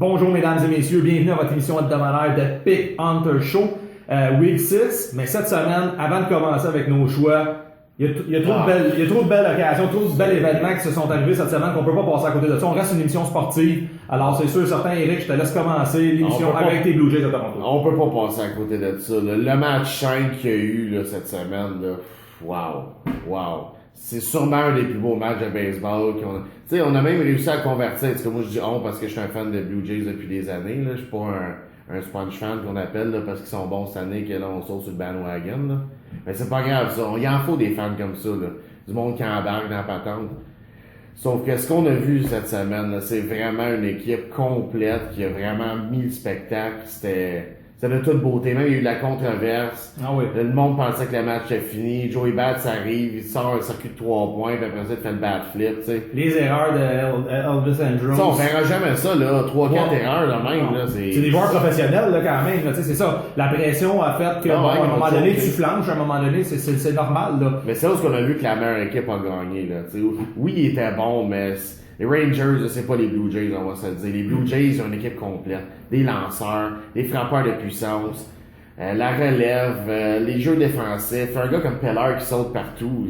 Bonjour mesdames et messieurs, bienvenue à votre émission hebdomadaire de Pick Hunter Show, Week 6. Mais cette semaine, avant de commencer avec nos choix, il y a trop de belles occasions, trop de belles événements qui se sont arrivés cette semaine qu'on peut pas passer à côté de ça. On reste une émission sportive. Alors c'est sûr, certain, Eric, je te laisse commencer l'émission avec tes Blue Jays de Toronto. On peut pas passer à côté de ça. Là. Le match 5 qu'il y a eu là, cette semaine, là, wow. C'est sûrement un des plus beaux matchs de baseball qu'on a. Tu sais, on a même réussi à convertir. Parce que moi, je dis parce que je suis un fan de Blue Jays depuis des années. Là. Je suis pas un sponge fan qu'on appelle là, parce qu'ils sont bons cette année que là, on saute sur le bandwagon. Là. Mais c'est pas grave, ça. Il en faut des fans comme ça. Là. Du monde qui embarque dans la patente. Sauf que ce qu'on a vu cette semaine, là, c'est vraiment une équipe complète qui a vraiment mis le spectacle. C'était de toute beauté. Même il y a eu de la controverse. Ah oui. Le monde pensait que le match était fini. Joey Bats arrive, il sort un circuit de 3 points, puis après ça, il fait le bat flip, tu sais. Les erreurs de Elvis Andrews. Ça, on verra jamais ça, là. 3-4 erreurs, là, même, là. C'est des joueurs professionnels, là, quand même. Tu sais, c'est ça. La pression a fait que, à un moment donné, tu flanches, à un moment donné, c'est normal, là. Mais c'est là où on a vu que la meilleure équipe a gagné, là. Tu sais, oui, il était bon, mais les Rangers, c'est pas les Blue Jays, on va se le dire. Les Blue Jays ont une équipe complète. Des lanceurs, des frappeurs de puissance, la relève, les jeux défensifs. Un gars comme Peller qui saute partout,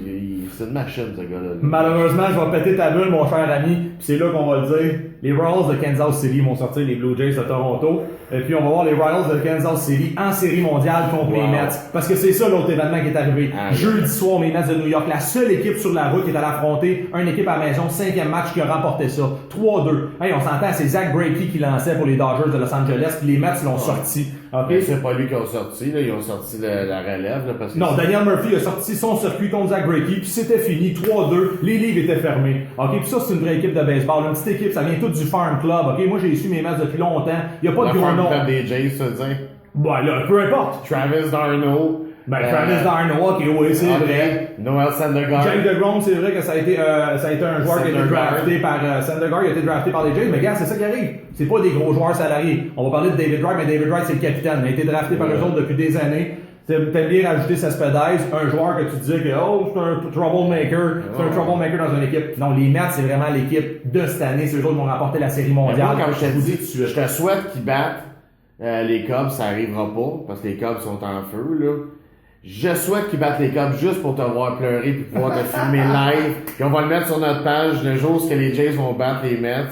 c'est une machine, ce gars-là. Malheureusement, je vais péter ta bulle, mon cher ami. Puis c'est là qu'on va le dire. Les Royals de Kansas City vont sortir les Blue Jays de Toronto. Et puis on va voir les Royals de Kansas City en série mondiale contre les Mets. Parce que c'est ça l'autre événement qui est arrivé. Jeudi soir, les Mets de New York, la seule équipe sur la route qui est allée affronter une équipe à la maison, 5e match qui a remporté ça. 3-2. Hey, on s'entend, c'est Zach Greinke qui lançait pour les Dodgers de Los Angeles, puis les Mets l'ont sorti. Okay. C'est pas lui qui a sorti, là. Ils ont sorti la relève, là, parce que non, Daniel Murphy a sorti son circuit contre Zach Greinke, puis c'était fini, 3-2, les livres étaient fermés. OK, puis ça, c'est une vraie équipe de baseball. Une petite équipe, ça vient tout du Farm Club. OK, moi, j'ai su mes matchs depuis longtemps. Il n'y a pas de gros nom. Le Farm Club des Jays, ça veut dire? Ben là, peu importe. Travis d'Arnaud. Travis d'Arnaud, OK, oui, c'est vrai. Noel Syndergaard. Jack DeGrom, c'est vrai que ça a été un joueur qui a été drafté par Syndergaard, il a été drafté par les Jays, mais regarde, c'est ça qui arrive. C'est pas des gros joueurs salariés. On va parler de David Wright, mais David Wright, c'est le capitaine. Il a été drafté par eux autres depuis des années. T'aimes bien rajouter Cespedes, un joueur que tu disais que, c'est un troublemaker, c'est un troublemaker dans une équipe. Non, les Mets, c'est vraiment l'équipe de cette année. C'est eux autres qui vont remporter la série mondiale. Moi, comme je te dis, je te souhaite qu'ils battent les Cubs, ça arrivera pas, parce que les Cubs sont en feu, là. Je souhaite qu'ils battent les Cubs juste pour te voir pleurer puis pouvoir te filmer live. Puis on va le mettre sur notre page le jour où les Jays vont battre les Mets.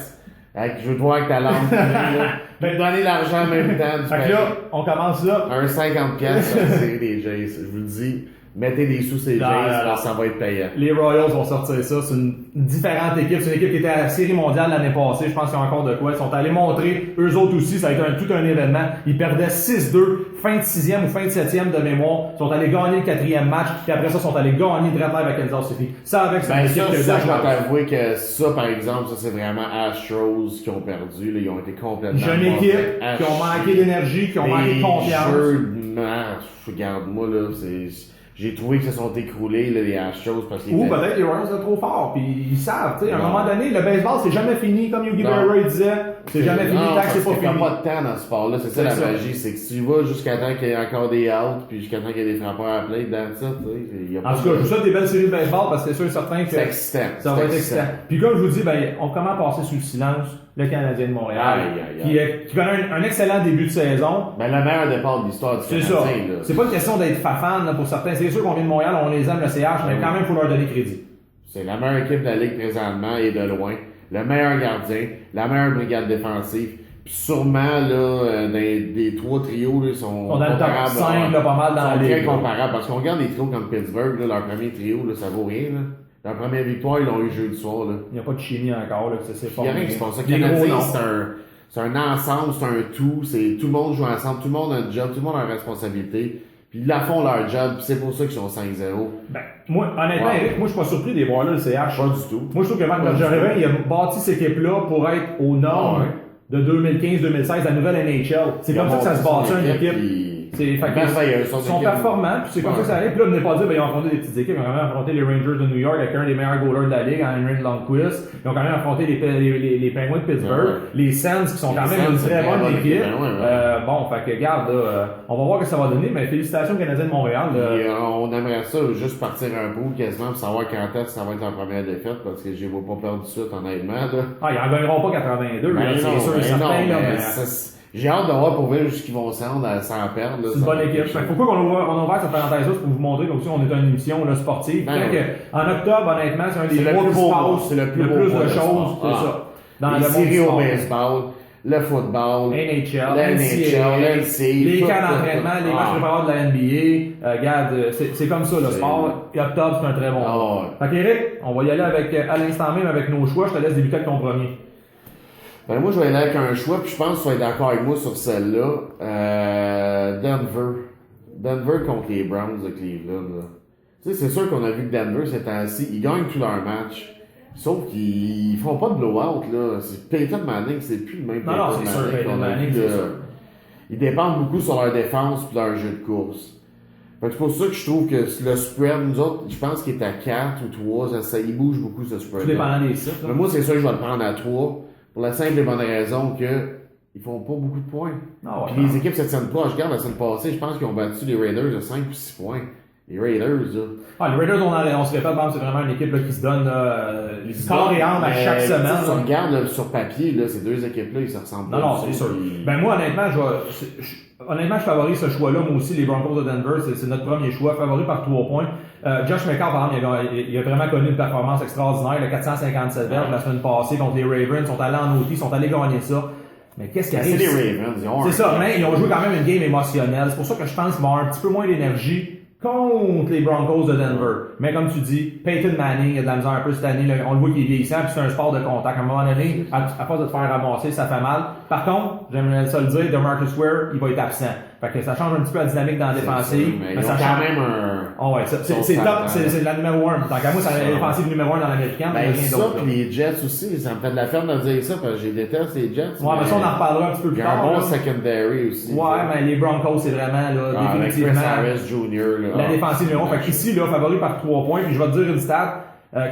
Je veux te voir avec ta lampe. Ben, donner l'argent en même temps. Fait que là, on commence là. Un 50$ sur la série des Jays. Je vous le dis. Mettez des sous ces Jays, ça va être payant. Les Royals vont sortir ça. C'est une différente équipe. C'est une équipe qui était à la Série mondiale l'année passée. Je pense qu'il y a encore de quoi. Ils sont allés montrer, eux autres aussi, ça a été tout un événement. Ils perdaient 6-2, fin de 6e ou fin de 7e de mémoire. Ils sont allés gagner le 4e match. Puis après ça, ils sont allés gagner le drive avec Kansas City. Ça avec cette équipe je vais t'avouer que ça, par exemple, ça c'est vraiment Astros qui ont perdu. Là, ils ont été complètement jeune équipe, qui ont manqué d'énergie, qui ont manqué de confiance. Regarde-moi, là, j'ai trouvé que se sont écroulés, là, les Astros, parce qu'ils peut-être les Royals sont trop forts, puis ils savent, tu sais, à un moment donné, le baseball, c'est jamais fini, comme Yogi Berra disait, c'est jamais fini tant que c'est pas fini. Il n'y a pas de temps dans ce sport-là, c'est ça la magie, c'est que si tu vas jusqu'à temps qu'il y ait encore des outs, puis jusqu'à temps qu'il y ait des frappeurs à play, dans ça, tu sais, il y a pas. En tout cas, je vous souhaite des belles séries de baseball, parce que c'est sûr et certain que c'est excitant. Ça va être excitant. Puis comme je vous dis, on commence à passer sous le silence le Canadien de Montréal, qui connaît un excellent début de saison. Le meilleur départ de l'histoire du Canadien. C'est ça. C'est pas une question d'être fan pour certains. C'est sûr qu'on vient de Montréal, on les aime, le CH, mais quand même, il faut leur donner crédit. C'est la meilleure équipe de la Ligue présentement et de loin. Le meilleur gardien, la meilleure brigade défensive. Puis sûrement, là, des trois trios, là, sont on a le top 5, là, pas mal dans la Ligue. Très comparables. Parce qu'on regarde des trios comme Pittsburgh, là, leur premier trio, là, ça vaut rien, là. La première victoire, ils l'ont eu jeudi soir, là. Il n'y a pas de chimie encore, là, que c'est fort. Il n'y a rien qui se passe. Le Canadien, c'est un ensemble, c'est un tout. Tout le monde joue ensemble, tout le monde a un job, tout le monde a une responsabilité. Puis ils la font leur job, puis c'est pour ça qu'ils sont 5-0. Moi, honnêtement, Eric, moi, je suis pas surpris des voir là, le CH. Pas du tout. Moi, je trouve que Marc Bergevin, il a bâti cette équipe-là pour être au nord de 2015-2016, la nouvelle NHL. C'est comme ça que ça se bâtit une équipe. Fait que merveilleux, ils sont performants, puis c'est comme ça que ça arrive. Puis là, on n'est pas dit, ben, ils ont affronté des petites équipes, ils ont quand même affronté les Rangers de New York avec un des meilleurs goalers de la ligue, Henry Lundqvist. Ils ont quand même affronté les Penguins de Pittsburgh, les Sens qui sont quand même une très bonne équipe. Bon, fait que regarde, on va voir ce que ça va donner, mais félicitations aux Canadiens de Montréal. On aimerait ça juste partir un bout quasiment pour savoir quand est-ce que ça va être la première défaite, parce que je ne vais pas perdre tout de suite, honnêtement. Là. Ils en gagneront pas 82, c'est sûr et certain. J'ai hâte de voir pour voir jusqu'ils vont se rendre sans perdre. C'est une bonne équipe. Pourquoi on a ouvert cette parenthèse-là? C'est pour vous montrer qu'aussi on est une émission là, sportive. En octobre, honnêtement, c'est un des mois qui se passe c'est le plus de choses. C'est ça. Dans les séries au baseball, le football, NHL, les camps d'entraînement, les matchs préparatoires de la NBA. Regarde, c'est comme ça le sport. Et octobre, c'est un très bon mois. Fait qu'Éric, on va y aller à l'instant même avec nos choix. Je te laisse débuter avec ton premier. Ben moi, je vais aller avec un choix, puis je pense que tu vas être d'accord avec moi sur celle-là. Denver contre les Browns de Cleveland. Tu sais, c'est sûr qu'on a vu que Denver, ces temps-ci, ils gagnent tous leurs matchs. Sauf qu'ils font pas de blowout, là. Peyton Manning, c'est plus le même Peyton Manning. Non, c'est sûr, Peyton Manning, c'est sûr. Ils dépendent beaucoup sur leur défense et leur jeu de course. Fait que c'est pour ça que je trouve que le spread, nous autres, je pense qu'il est à 4 ou 3, il bouge beaucoup ce spread. Tout dépendant des sites. Mais moi, c'est sûr que je vais le prendre à 3. Pour la simple et bonne raison que ils font pas beaucoup de points. Puis les équipes se tiennent pas. Je regarde la semaine passée, je pense qu'ils ont battu les Raiders de 5 ou 6 points. Les Raiders, là. Les Raiders, on se répète, c'est vraiment une équipe là, qui se donne corps et âme à chaque semaine. Si on regarde là, sur papier, là, ces deux équipes-là, ils se ressemblent pas. Non, c'est sûr. Ben moi, honnêtement, je favorise ce choix-là. Moi aussi, les Broncos de Denver, c'est notre premier choix, favori par 3 points. Josh McCown, par exemple, il a vraiment connu une performance extraordinaire. Le 457 verges la semaine passée contre les Ravens. Ils sont allés en OT, ils sont allés gagner ça. Mais qu'est-ce qui arrive? C'est les Ravens. C'est ça, mais ils ont joué quand même une game émotionnelle. C'est pour ça que je pense qu'ils vont avoir un petit peu moins d'énergie contre les Broncos de Denver. Mais comme tu dis, Peyton Manning a de la misère un peu cette année. On le voit qu'il est vieillissant, puis c'est un sport de contact. À un moment donné, à force de te faire ramasser, ça fait mal. Par contre, j'aimerais ça le dire, DeMarcus Ware, il va être absent. Fait que ça change un petit peu la dynamique dans la défensive. Mais ça change quand même un... Oh ouais, c'est top, c'est la numéro 1. Tant qu'à moi, c'est la défensive numéro 1 dans l'américaine. Ben ça, puis les Jets aussi, ça me fait de la peine de dire ça, parce que je déteste les Jets. Ouais, mais ça, on en reparlera un petit peu plus tard. Il y a un bon secondary aussi. Ouais, mais les Broncos, c'est vraiment, là, définitivement. Avec Chris Harris Jr., là. La défensive numéro 1. Fait qu'ici, là, favori par 3 points, puis je vais te dire une stat.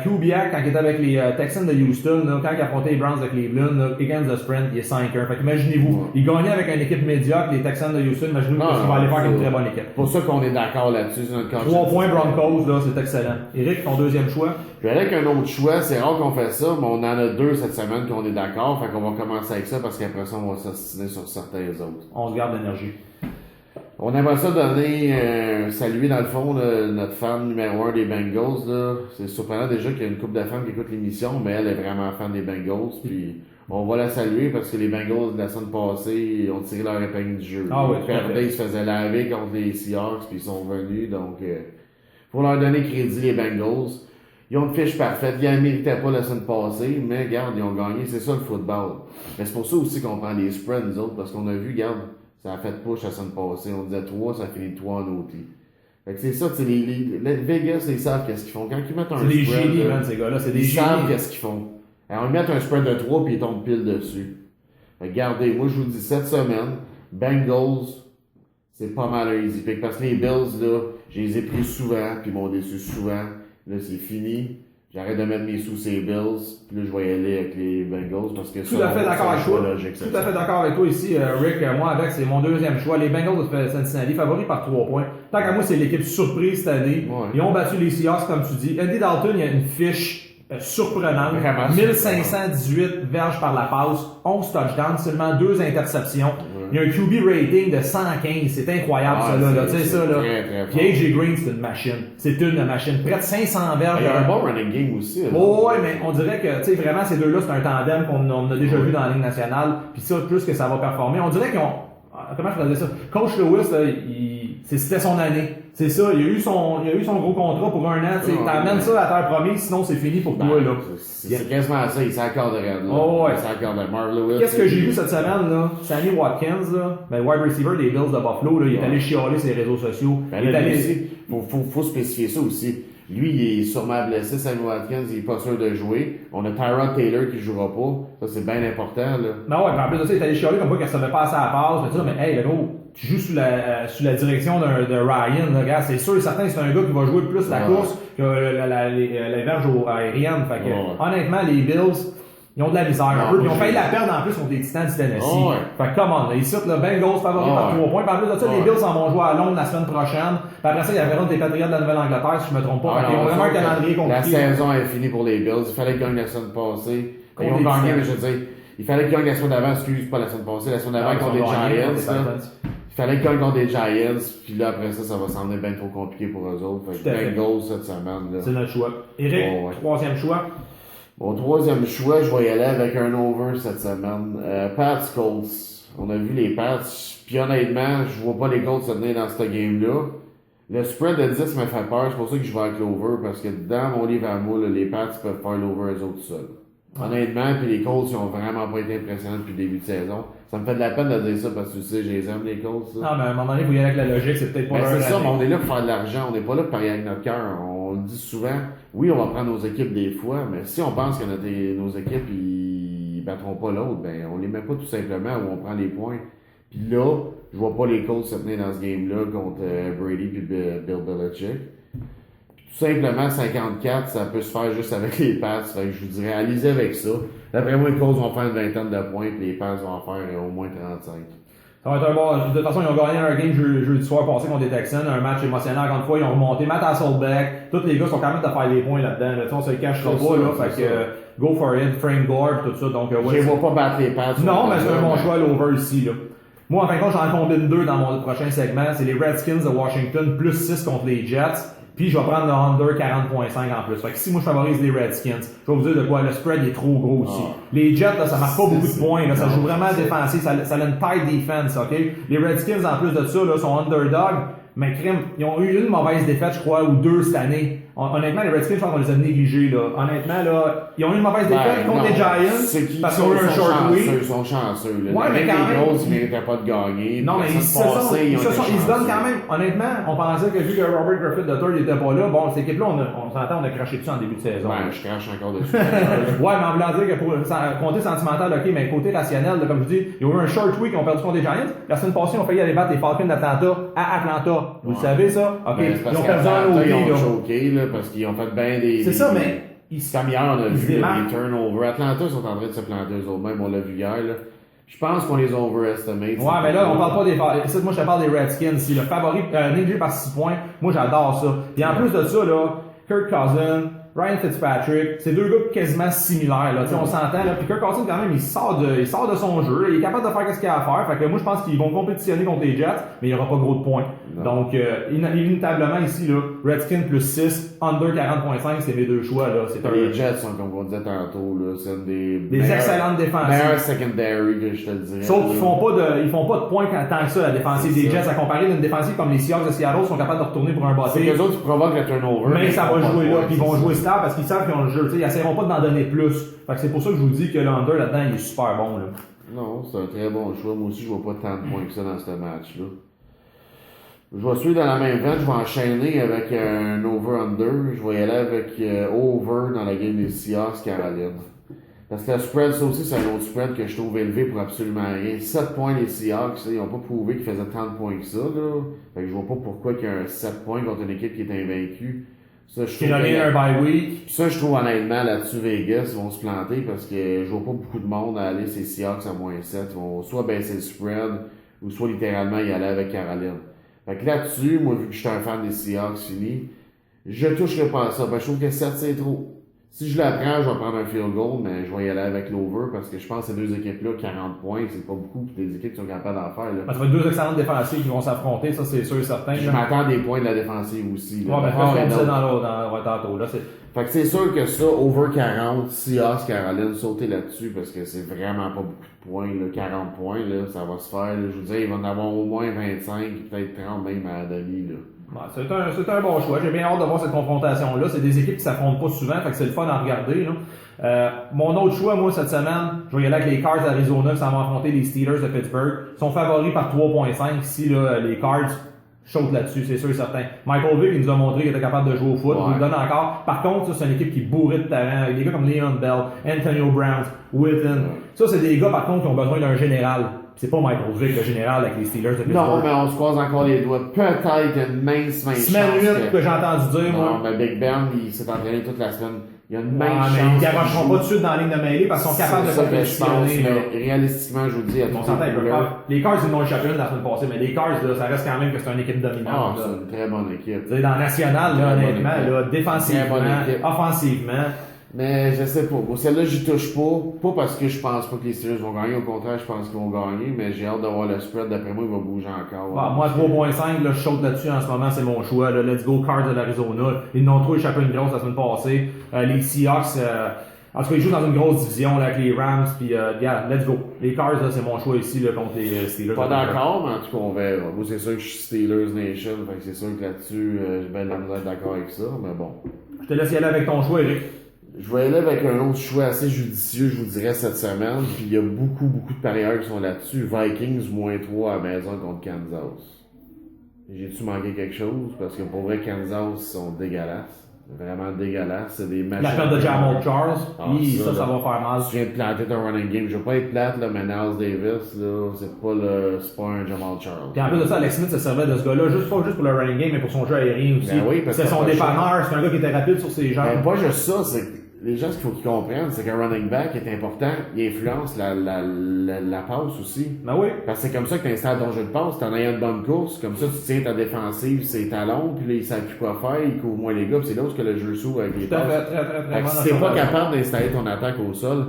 Kubiak, quand il était avec les Texans de Houston, là, quand il affrontait les Browns de Cleveland, là, against the sprint, il est 5-1. Fait qu'imaginez-vous, il gagnait avec une équipe médiocre, les Texans de Houston, imaginez-vous qu'il va aller faire avec une très bonne équipe. C'est pour ça qu'on est d'accord là-dessus, c'est notre 3 points Broncos, là, c'est excellent. Eric, ton deuxième choix? Je vais aller avec un autre choix, c'est rare qu'on fait ça, mais on en a 2 cette semaine qu'on est d'accord, fait qu'on va commencer avec ça parce qu'après ça, on va s'assiner sur certains autres. On se garde l'énergie. On aimerait ça donner, saluer dans le fond notre fan numéro 1 des Bengals. Là. C'est surprenant déjà qu'il y a une couple de fans qui écoutent l'émission, mais elle est vraiment fan des Bengals. Puis on va la saluer parce que les Bengals de la semaine passée ont tiré leur épingle du jeu. Ils perdaient, ils se faisaient laver contre les Seahawks, puis ils sont venus. Donc, pour leur donner crédit, les Bengals. Ils ont une fiche parfaite. Ils ne méritaient pas la semaine passée, mais regarde, ils ont gagné. C'est ça le football. Mais c'est pour ça aussi qu'on prend les spreads, nous autres, parce qu'on a vu, regarde, ça a fait push la semaine passée. On disait 3, ça finit 3 en OT. Fait que c'est ça, les Vegas, ils savent qu'est-ce qu'ils font. Quand ils mettent un spread, c'est des génies, man, ces gars-là. C'est des génies. Ils savent qu'est-ce qu'ils font. Alors, ils mettent un spread de 3 puis ils tombent pile dessus. Fait que regardez, moi, je vous dis, cette semaine, Bengals, c'est pas mal un easy pick. Parce que les Bills, là, je les ai pris souvent, puis ils m'ont déçu souvent. Là, c'est fini. J'arrête de mettre mes sous ces Bills, puis là, je vais y aller avec les Bengals parce que tout à fait d'accord avec toi. Tout à fait d'accord avec toi ici, Rick. Moi, avec, c'est mon deuxième choix. Les Bengals de Cincinnati, favoris par 3 points. Tant qu'à moi, c'est l'équipe surprise cette année. Ouais. Ils ont battu les Seahawks, comme tu dis. Andy Dalton, il y a une fiche surprenante. 1518 verges par la passe, 11 touchdowns, seulement 2 interceptions. Il y a un QB rating de 115. C'est incroyable, ça, là. Tu sais, ça, là. Puis AJ Green, c'est une machine. C'est une machine. Près de 500 verges. Il y a un bon running game aussi. Oh, ouais, mais on dirait que, tu sais, vraiment, ces deux-là, c'est un tandem qu'on a déjà vu dans la Ligue nationale. Puis ça, plus que ça va performer. On dirait qu'ils ont, comment je peux dire ça? Coach Lewis, là, c'était son année. C'est ça, il a eu son gros contrat pour 1 an. T'amènes ça à la terre promise, sinon c'est fini pour toi, là. C'est quasiment ça, il s'accorderait, là. Oh, ouais. Il s'accorderait. Marv Lewis. Qu'est-ce que j'ai vu cette semaine, là? Sammy Watkins, là, wide receiver des Bills de Buffalo, là, il est allé chialer sur les réseaux sociaux. Ben, faut spécifier ça aussi. Lui, il est sûrement blessé. Sammy Watkins, il est pas sûr de jouer. On a Tyrod Taylor qui jouera pas. Ça, c'est bien important, là. Non, ouais, mais en plus de ça, il est allé chialer comme quoi qu'il ne savait pas assez à la passe. Mais tu sais, mais hey, le gros, tu joues sous la direction de Ryan, là, gars. C'est sûr et certain que c'est un gars qui va jouer plus la course que les verges aériennes. Fait que, honnêtement, les Bills, ils ont de la misère un peu. Puis ils ont failli la perdre en plus contre les Titans du Tennessee. Fait que, come on, ici, le Bengals favori par 3 points. Puis en plus de ça, les Bills en vont jouer à Londres la semaine prochaine. Puis après ça, il y avait l'autre des Patriots de la Nouvelle-Angleterre, si je me trompe pas. Ils ont vraiment un calendrier compliqué. La saison est finie pour les Bills. Il fallait qu'ils gagnent la semaine passée. Ils ont gagné, mais je veux dire, il fallait qu'ils gagnent la semaine d'avant, excuse, pas la semaine passée, la semaine d'avant contre les Giants. Il fallait qu'ils gagnent contre les Giants, puis là, après ça va sembler bien trop compliqué pour eux autres. Fait que Bengals cette semaine, là. C'est notre choix. Eric, troisième choix. Mon troisième choix, je vais y aller avec un over cette semaine. Pats Colts. On a vu les Pats. Puis honnêtement, je vois pas les Colts se tenir dans cette game-là. Le spread de 10 me fait peur. C'est pour ça que je vais avec l'over. Parce que dans mon livre à moi, là, les Pats peuvent faire l'over eux autres seuls. Honnêtement, puis les Colts, ils ont vraiment pas été impressionnants depuis le début de saison. Ça me fait de la peine de dire ça parce que tu sais, je les aime, les Colts. Ça. Non, mais à un moment donné, vous y aller avec la logique, c'est peut-être pas c'est ça, mais on est là pour faire de l'argent. On n'est pas là pour parier avec notre cœur. On le dit souvent. Oui, on va prendre nos équipes des fois, mais si on pense que nos équipes, ils battront pas l'autre, ben, on les met pas tout simplement où on prend les points. Puis là, je vois pas les Colts se tenir dans ce game-là contre Brady puis Bill Belichick. Tout simplement, 54, ça peut se faire juste avec les passes. Fait que je vous dirais, allez-y avec ça. D'après moi, les Colts vont faire une vingtaine de points, puis les passes vont en faire au moins 35. Ça va être un bon. De toute façon, ils ont gagné un game jeudi soir passé contre les Texans, un match émotionnel. Encore une fois, ils ont remonté Matt Hasselbeck. Tous les gars sont capables de faire des points là-dedans. Là. On se le cachera pas, là. Fait que, go for it, Frank Gore, tout ça. Donc, je les vois pas battre les passes. Non, mais c'est un bon choix à l'over ici, là. Moi, en fin de compte, j'en combine 2 dans mon prochain segment. C'est les Redskins de Washington, plus 6 contre les Jets. Puis je vais prendre le under 40.5 en plus. Fait que si moi je favorise les Redskins, je vais vous dire de quoi, le spread est trop gros aussi. Les Jets, là, ça marque pas beaucoup de points, là, ça joue vraiment défensif, ça a une tight defense, ok? Les Redskins, en plus de ça, là, sont underdog, mais crime, ils ont eu une mauvaise défaite, je crois, ou 2 cette année. Honnêtement, les Redskins, je pense qu'on les a négligés, là. Honnêtement, là, ils ont eu une mauvaise défaite contre les Giants, parce qu'ils ont eu un short week. Ils sont chanceux, là. Ouais, mais quand même. Ils méritaient pas de gagner. Non, mais ils se donnent quand même. Honnêtement, on pensait que vu que Robert Griffith III il était pas là, bon, cette équipe-là, on s'entend, on a craché dessus en début de saison. Ouais, je crache encore dessus. Ouais, mais en voulant dire que pour côté sentimental, ok, mais côté rationnel, là, comme je dis, ils ont eu un short week, ils ont perdu contre les Giants. La semaine passée, ils ont failli aller battre les Falcons d'Atlanta à Atlanta. Vous le savez, ça? Ok, ils ont perdu un OT, ils ont choqué, là, parce qu'ils ont fait bien des. C'est ça, mais. Comme hier, on a vu les turnovers. Atlanta, ils sont en train de se planter eux autres même, on l'a vu hier, là. Je pense qu'on les overestimate. Ouais, mais là, on parle pas des. Moi, je te parle des Redskins. Si le favori, négligé par 6 points, moi, j'adore ça. Et en plus de ça, là, Kirk Cousins, Ryan Fitzpatrick, c'est 2 gars quasiment similaires, là. On s'entend, là. Puis Kirk Cousins, quand même, il sort de son jeu. Il est capable de faire ce qu'il a à faire. Fait que moi, je pense qu'ils vont compétitionner contre les Jets, mais il n'y aura pas gros de points. Non. Donc, inévitablement, ici, là, Redskins plus 6, under 40.5, c'est mes 2 choix, là. Les Jets sont, comme on disait tantôt, là, c'est des excellentes défensives. Meilleurs secondary, que je te le dirais. Sauf qu'ils font pas de points tant que ça, la défensive des Jets, à comparer d'une défensive comme les Seahawks de Seattle, sont capables de retourner pour un bâtiment. C'est qu'eux autres, ils provoquent le turnover. Mais ça va jouer là, puis ils vont jouer star parce qu'ils savent qu'ils ont le jeu. Ils essaieront pas d'en donner plus. Fait que c'est pour ça que je vous dis que le under là-dedans, il est super bon, là. Non, c'est un très bon choix. Moi aussi, je vois pas tant de points que ça dans ce match-là. Je vais suivre dans la même veine, je vais enchaîner avec un over-under. Je vais y aller avec over dans la game des Seahawks Caroline. Parce que la spread, ça aussi, c'est un autre spread que je trouve élevé pour absolument rien. 7 points les Seahawks, ils n'ont pas prouvé qu'ils faisaient tant de points que ça, là. Fait que je vois pas pourquoi il y a un 7 points contre une équipe qui est invaincue. Ça, je trouve. Un bye week. Ça, je trouve honnêtement, là-dessus, Vegas, ils vont se planter parce que je vois pas beaucoup de monde aller ces Seahawks à moins 7. Ils vont soit baisser le spread, ou soit littéralement y aller avec Caroline. Fait que là-dessus, moi, vu que je suis un fan des Seahawks finis, je toucherai pas à ça. Ben, je trouve que 7, c'est trop. Si je la prends, je vais prendre un field goal, mais je vais y aller avec l'over parce que je pense que ces 2 équipes-là, 40 points, c'est pas beaucoup pour des équipes qui sont capables d'en faire. Là. Ça va être 2 excellentes défensives qui vont s'affronter, ça c'est sûr et certain. Je m'attends des points de la défensive aussi. Là. Ouais, mais c'est dans tantôt. Là, fait que c'est sûr que ça, over 40, Seahawks, Caroline, sauter là-dessus parce que c'est vraiment pas beaucoup de points. Là, 40 points, là, ça va se faire. Là, je vous dis, il va en avoir au moins 25, peut-être 30 même à la demi. Là. Ouais, c'est un bon choix. J'ai bien hâte de voir cette confrontation-là. C'est des équipes qui s'affrontent pas souvent, fait que c'est le fun à regarder. Là. Mon autre choix, moi, cette semaine, je vais y aller avec les Cards d'Arizona qui s'en vont affronter les Steelers de Pittsburgh. Ils sont favoris par 3.5 ici, là, les Cards. Saute là-dessus, c'est sûr et certain. Michael Vick, il nous a montré qu'il était capable de jouer au foot, il nous le donne encore. Par contre, ça, c'est une équipe qui est bourrée de talent, avec des gars comme Leon Bell, Antonio Brown, Witten. Ça, c'est des gars, par contre, qui ont besoin d'un général. C'est pas Michael Vick, le général, avec les Steelers de Pittsburgh. Non, mais on se croise encore les doigts. Peut-être une mince chance. Semaine 8 que j'ai entendu dire, moi. Non, mais Big Ben, il s'est entraîné toute la semaine. Il y a une mince chance. Mais ils garocheront pas tout de suite dans la ligne de mêlée parce qu'ils sont capables de compétitionner. Mais réalistiquement, je vous dis, on s'entend, les Cards, ils n'ont échappé une la semaine passée, mais les Cards, là, ça reste quand même que c'est une équipe dominante. Ah, c'est une très bonne équipe. Dans la nationale, là, honnêtement, là, défensivement, offensivement. Mais je sais pas. Bon, celle-là, j'y touche pas. Pas parce que je pense pas que les Steelers vont gagner. Au contraire, je pense qu'ils vont gagner. Mais j'ai hâte de voir le spread. D'après moi, il va bouger encore. Ah, moi, 3.5, là, je saute là-dessus en ce moment. C'est mon choix. Là. Let's go, Cards de l'Arizona. Ils n'ont trop échappé une grosse la semaine passée. Les Seahawks, en tout cas, ils jouent dans une grosse division là, avec les Rams. Puis, yeah, let's go. Les Cards, là, c'est mon choix ici là, contre les Steelers. Pas d'accord, mais en tout cas, on verra. Moi, c'est sûr que je suis Steelers Nation. Fait que c'est sûr que là-dessus, j'ai bien la misère d'accord avec ça. Mais bon. Je te laisse y aller avec ton choix, Eric. Je vais aller avec un autre choix assez judicieux, je vous dirais, cette semaine. Puis il y a beaucoup de parieurs qui sont là-dessus. Vikings, -3 à la maison contre Kansas. J'ai-tu manqué quelque chose? Parce que pour vrai, Kansas sont dégueulasses. Vraiment dégueulasses. C'est des machines. La perte de Jamal Charles. Ça va faire mal. Je viens de planter ton running game. Je veux pas être plate, là, mais Niles Davis, là, c'est pas un Jamal Charles. Puis en plus de ça, Alex Smith se servait de ce gars-là, pas juste pour le running game, mais pour son jeu aérien aussi. Ben oui, parce c'est son dépanneur, c'est un gars qui était rapide sur ses jambes. Ben, pas juste ça, c'est les gens, ce qu'il faut qu'ils comprennent, c'est qu'un running back est important, il influence la passe aussi. Ben oui. Parce que c'est comme ça que tu installes ton jeu de passe, t'en as une bonne course, comme ça tu tiens ta défensive, ses talons, puis là, il savent plus quoi faire, il couvre moins les gars, puis c'est là où que le jeu s'ouvre avec les passes. Très si t'es pas capable d'installer ton attaque au sol,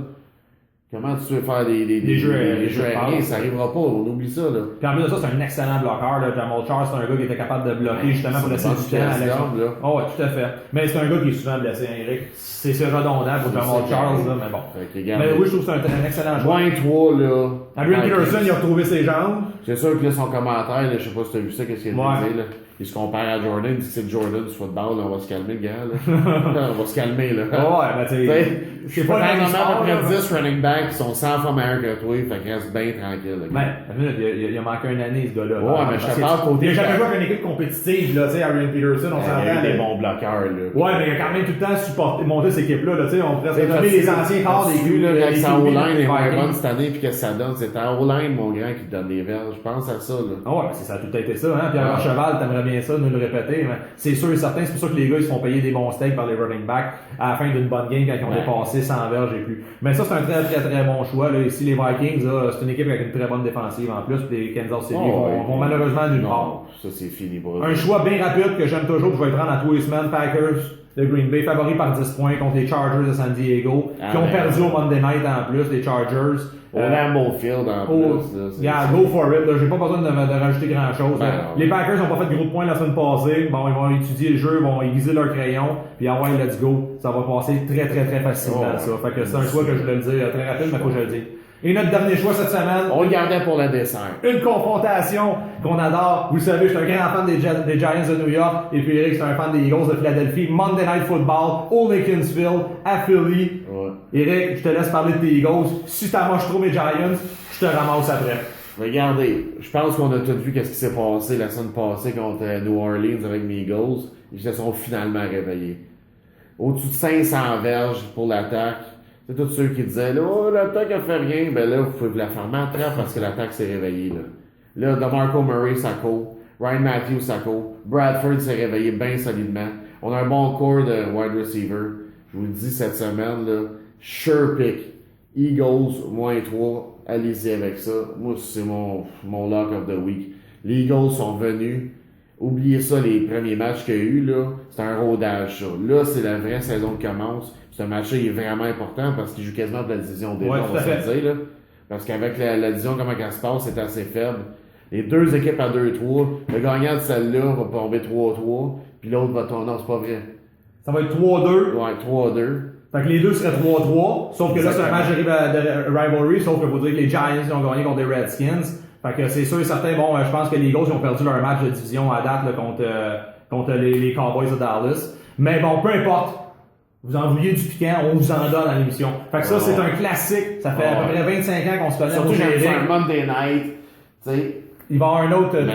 comment tu veux faire des jeux aériens? Ça arrivera pas, on oublie ça, là. Puis en plus de ça, c'est un excellent bloqueur, là. Jamal Charles, c'est un gars qui était capable de bloquer justement pour laisser du temps à Alexandre. Oh, ouais, tout à fait. Mais c'est un gars qui est souvent blessé, hein, Eric. C'est redondant pour Jamal Charles, là, mais bon. Mais oui, je trouve que c'est un excellent joueur. -3, là. Adrian Peterson, il a retrouvé ses jambes. C'est sûr que là, son commentaire, là, je sais pas si t'as vu ça, qu'est-ce qu'il a dit, là. Il se compare à Jordan, il dit que c'est Jordan du football, là, on va se calmer, le gars, là. On va se calmer, là. Ouais, ben, tu sais. C'est pas le moment à peu près 10 running backs qui sont 100 fois meilleurs que toi, fait qu'il reste bien tranquille, là. Ben, il a manqué une année, ce gars-là. Ouais, mais je te parle côté. Il a jamais joué avec une équipe compétitive, là, tu sais, Adrian Peterson, on s'entend. Il a des bons bloqueurs, là. Ouais, mais il a quand même tout le temps monté cette équipe-là, là, tu sais, on pourrait se donner les anciens corps des culs, là, avec sa O-line est moins bonne bonne cette année, puis que ça donne, c'est ta O-line, mon grand, qui te donne des verges. Je pense à ça, là. Ah ouais, ça a tout été ça, hein. Pierre Cheval, t'aimerais bien ça, nous le répéter, mais c'est sûr et certain, c'est pour ça que les gars, ils se font payer des bons steaks par les running backs à la fin d'une bonne game quand ils ont dépassé 100 verges et plus. Mais ça, c'est un très bon choix, là. Ici, les Vikings, là, c'est une équipe avec une très bonne défensive en plus, puis les Kansas City vont malheureusement nulle part. Ça, c'est fini pour eux. Un choix bien rapide que j'aime toujours, que je vais prendre à tous les semaines, Packers de Green Bay, favoris par 10 points contre les Chargers de San Diego, qui ont perdu au Monday Night en plus, les Chargers. Au Lambeau Field en plus. Go for it. J'ai pas besoin de rajouter grand chose. Les Packers n'ont pas fait de gros points la semaine passée. Bon, ils vont étudier le jeu, ils vont aiguiser leur crayon, puis let's go. Ça va passer très facilement, ça. Fait que c'est un choix que je voulais le dire très rapide, mais faut que je le dise. Et notre dernier choix cette semaine. On le gardait pour le dessert. Une confrontation qu'on adore. Vous le savez, je suis un grand fan des Giants de New York. Et puis Eric, c'est un fan des Eagles de Philadelphie. Monday Night Football, au Lincolnsville, à Philly. Ouais. Eric, je te laisse parler de tes Eagles. Si t'amoches trop mes Giants, je te ramasse après. Regardez, je pense qu'on a tous vu qu'est-ce qui s'est passé la semaine passée contre New Orleans avec mes Eagles. Ils se sont finalement réveillés. Au-dessus de 500 verges pour l'attaque. C'est tous ceux qui disaient, là, oh, l'attaque a fait rien. Ben là, vous pouvez vous la faire mettre parce que l'attaque s'est réveillée, là. Là, DeMarco Murray, ça court. Ryan Matthews, ça court. Bradford s'est réveillé bien solidement. On a un bon corps de wide receiver. Je vous le dis cette semaine, là. Sure pick. Eagles, -3. Allez-y avec ça. Moi, c'est mon lock of the week. Les Eagles sont venus. Oubliez ça, les premiers matchs qu'il y a eu, là. C'est un rodage, ça. Là, c'est la vraie saison qui commence. Ce match-là, il est vraiment important parce qu'il joue quasiment pour la division déjà, on va se dire, là. Parce qu'avec la division, comment elle se passe, c'est assez faible. Les deux équipes à 2-3. Le gagnant de celle-là va tomber 3-3. Puis l'autre va tomber. Non, c'est pas vrai. Ça va être 3-2. Ouais, 3-2. Fait que les deux seraient 3-3. Sauf que là, c'est un match de rivalry. Sauf que faut dire que les Giants ont gagné contre les Redskins. Fait que c'est sûr et certain. Bon, je pense que les Eagles ont perdu leur match de division à date là, contre les Cowboys de Dallas. Mais bon, peu importe. Vous en vouliez du piquant, on vous en donne à l'émission. Fait que ça, c'est un classique. Ça fait à peu près 25 ans qu'on se connaît. Surtout j'ai fait un Monday Night. Tu sais. Il va y avoir un autre $25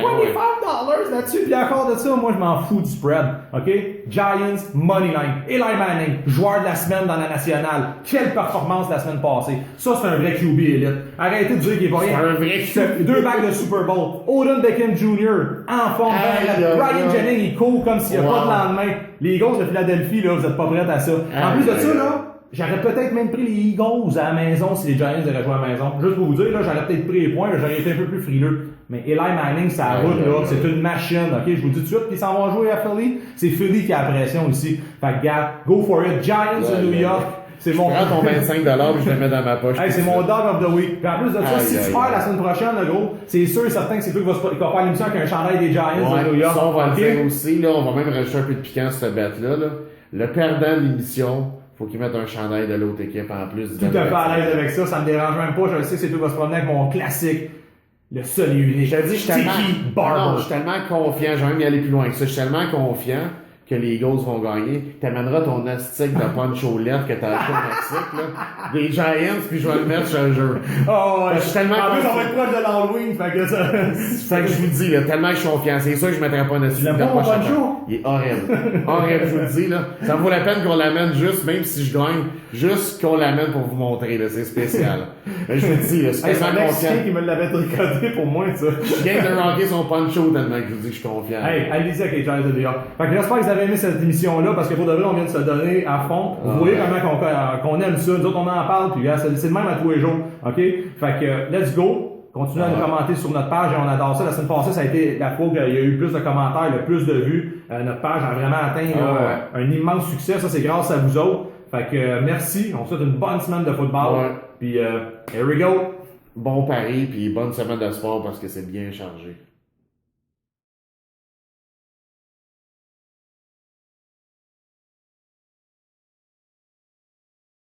là-dessus, puis encore de ça, moi je m'en fous du spread. OK? Giants, Moneyline. Eli Manning, joueur de la semaine dans la nationale. Quelle performance la semaine passée. Ça, c'est un vrai QB élite. Arrêtez de dire qu'il est pas rien. C'est un vrai QB. 2 bagues de Super Bowl. Odin Beckham Jr. en forme. Ryan Jennings, il court comme s'il n'y a pas de lendemain. Les Eagles de Philadelphie, là, vous êtes pas prêts à ça. En plus de ça, là, j'aurais peut-être même pris les Eagles à la maison si les Giants auraient joué à la maison. Juste pour vous dire, là, j'aurais peut-être pris les points, j'aurais été un peu plus frileux. Mais Eli Manning, ça route, là, c'est une machine, ok? Je vous le dis tout de suite, puis ils s'en vont jouer à Philly. C'est Philly qui a la pression ici. Fait que, gars, go for it. Giants de New York. C'est mon. Prends ton 25$ et je le mets dans ma poche. Hey, c'est mon dog of the week. Puis en plus de ça, si tu perds la semaine prochaine, là, gros, c'est sûr et certain que c'est toi qui va faire l'émission avec un chandail des Giants de New York. Ça, on va le dire aussi, là, on va même rajouter un peu de piquant sur cette bête-là, là. Le perdant de l'émission, faut qu'il mette un chandail de l'autre équipe en plus. Tout à fait à l'aise avec ça, ça me dérange même pas. Je le sais que c'est toi qui va se promener avec mon classique. Le seul et unique. Je te dis, je suis tellement confiant, je vais même y aller plus loin que ça. Je suis tellement confiant que les Eagles vont gagner. T'amèneras ton astique de punch aux lettres que t'as acheté au Mexique, là. Des Giants, puis je vais le mettre sur le jeu. Oh, ouais. Je suis tellement en plus, confiant. on va être proche de l'Halloween, fait que ça. Fait que je vous dis, là, tellement que je suis confiant. C'est sûr que je mettrai pas un astique. Tu l'aimes pas, mon poncho? Il est horrible. Horrible, je vous le dis, là. Ça vaut la peine qu'on l'amène juste, même si je gagne, juste qu'on l'amène pour vous montrer, là. C'est spécial. Mais je vous le dis, là, c'est tellement confiant. C'est qui me l'avait tricoté pour moi, ça. Je viens de rocker son poncho tellement que je vous dis que je suis confiant. Hey, allez-y avec les Giants de New York. Fait que j'espère que vous avez aimé cette émission-là, parce que pour de vrai, on vient de se donner à fond. Vous voyez comment qu'on aime ça. Nous autres, on en parle, puis c'est le même à tous les jours. OK? Fait que, let's go. Continuez à nous commenter sur notre page et on adore ça. La semaine passée, ça a été la fois qu'il y a eu plus de commentaires, le plus de vues. Notre page a vraiment atteint un immense succès. Ça, c'est grâce à vous autres. Fait que merci. On vous souhaite une bonne semaine de football. Ouais. Puis, here we go. Bon pari, puis bonne semaine de sport parce que c'est bien chargé.